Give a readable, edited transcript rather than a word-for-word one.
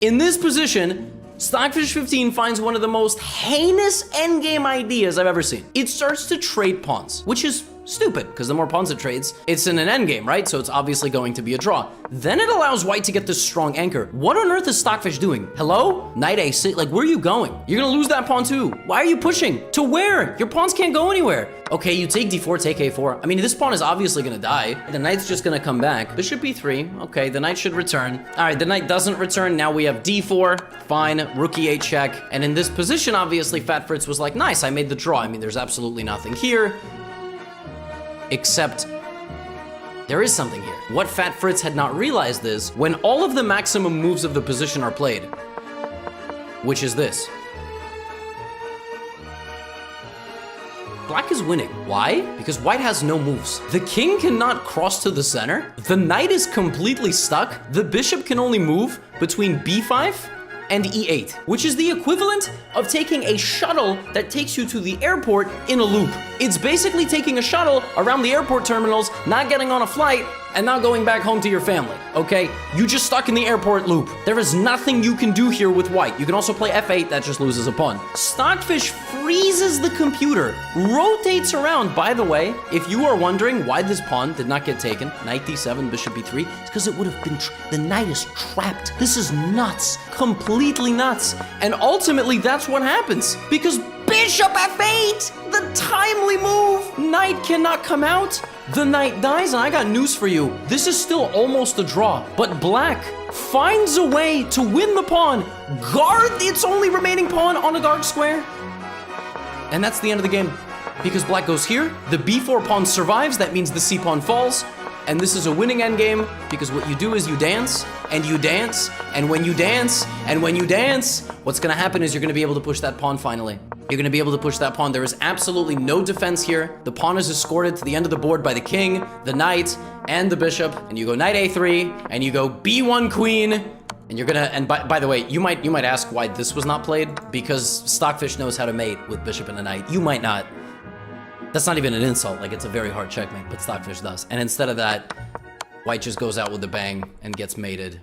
In this position, Stockfish 15 finds one of the most heinous endgame ideas I've ever seen. It starts to trade pawns, which is stupid, because the more pawns it trades, it's in an endgame, right? So it's obviously going to be a draw. Then it allows white to get this strong anchor. What on earth is Stockfish doing? Hello? Knight A6, like, where are you going? You're gonna lose that pawn too. Why are you pushing? To where? Your pawns can't go anywhere. Okay, you take D4, take A4. I mean, this pawn is obviously gonna die. The knight's just gonna come back. Bishop B3, okay, the knight should return. All right, the knight doesn't return. Now we have D4, fine, rook E8 check. And in this position, obviously, Fat Fritz was like, nice, I made the draw. I mean, there's absolutely nothing here. Except there is something here. What Fat Fritz had not realized is when all of the maximum moves of the position are played, which is this. Black is winning. Why? Because white has no moves. The king cannot cross to the center. The knight is completely stuck. The bishop can only move between B5 and E8, which is the equivalent of taking a shuttle that takes you to the airport in a loop. It's basically taking a shuttle around the airport terminals, not getting on a flight, and not going back home to your family, okay? You just stuck in the airport loop. There is nothing you can do here with white. You can also play F8, that just loses a pawn. Stockfish freezes the computer, rotates around. By the way, if you are wondering why this pawn did not get taken, knight D7, bishop B3, it's because it would have been, the knight is trapped. This is nuts, completely nuts. And ultimately, that's what happens, because bishop F8, the timely move. Knight cannot come out. The knight dies, and I got news for you. This is still almost a draw, but black finds a way to win the pawn, guard its only remaining pawn on a dark square, and that's the end of the game. Because black goes here, the B4 pawn survives, that means the C pawn falls, and this is a winning endgame, because what you do is you dance, and you dance, and when you dance, and when you dance, what's gonna happen is you're gonna be able to push that pawn finally. You're gonna be able to push that pawn. There is absolutely no defense here. The pawn is escorted to the end of the board by the king, the knight, and the bishop, and you go knight A3, and you go B1 queen, and you're gonna, and by the way, you might ask why this was not played, because Stockfish knows how to mate with bishop and a knight. You might not. That's not even an insult, like it's a very hard checkmate, but Stockfish does. And instead of that, white just goes out with a bang and gets mated.